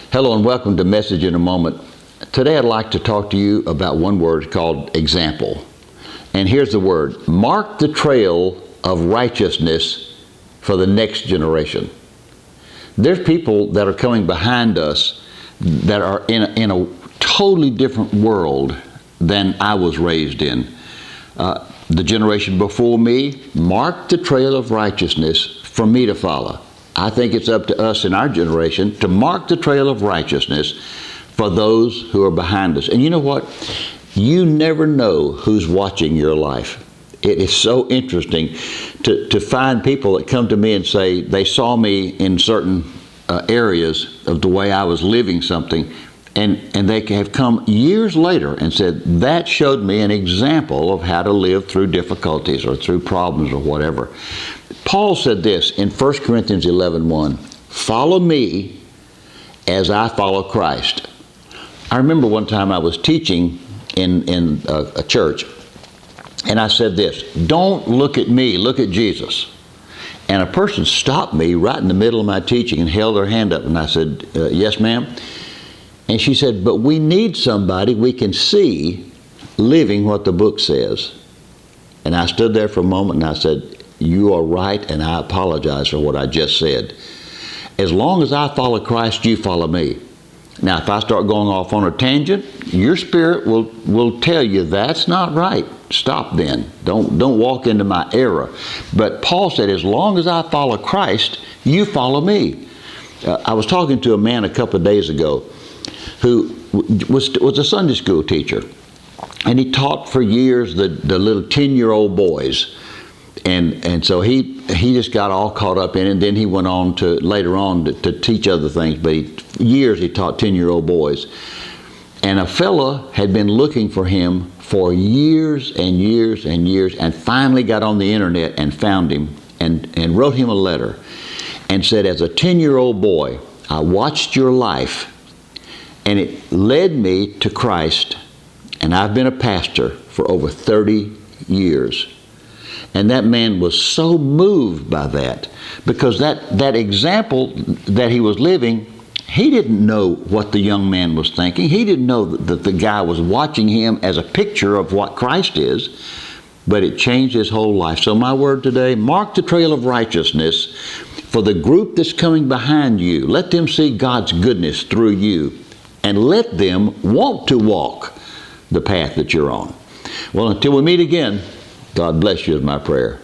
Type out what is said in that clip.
Hello and welcome to Message in a Moment. Today I'd like to talk to you about one word called example. And here's the word: mark the trail of righteousness for the next generation. There's people that are coming behind us that are in a totally different world than I was raised in. The generation before me marked the trail of righteousness for me to follow. I think it's up to us in our generation to mark the trail of righteousness for those who are behind us. And you know what? You never know who's watching your life. It is so interesting to find people that come to me and say they saw me in certain areas of the way I was living something, and they have come years later and said, that showed me an example of how to live through difficulties or through problems or whatever. Paul said this in 1 Corinthians 11:1, follow me as I follow Christ. I remember one time I was teaching in a church, and I said this: don't look at me, look at Jesus. And a person stopped me right in the middle of my teaching and held their hand up, and I said, yes, ma'am. And she said, but we need somebody we can see living what the book says. And I stood there for a moment and I said, you are right, and I apologize for what I just said. As long as I follow Christ, you follow me. Now, if I start going off on a tangent, your spirit will tell you that's not right. Stop then. Don't walk into my error. But Paul said, as long as I follow Christ, you follow me. I was talking to a man a couple of days ago who was a Sunday school teacher. And he taught for years the little 10-year-old boys. And so he just got all caught up in it, and then he went on to later on to teach other things. But years he taught 10-year-old boys. And a fella had been looking for him for years and years and years, and finally got on the internet and found him and wrote him a letter and said, as a 10-year-old boy, I watched your life and it led me to Christ, and I've been a pastor for over 30 years. And that man was so moved by that, because that example that he was living, he didn't know what the young man was thinking. He didn't know that the guy was watching him as a picture of what Christ is, but it changed his whole life. So my word today: mark the trail of righteousness for the group that's coming behind you. Let them see God's goodness through you, and let them want to walk the path that you're on. Well, until we meet again, God bless you is my prayer.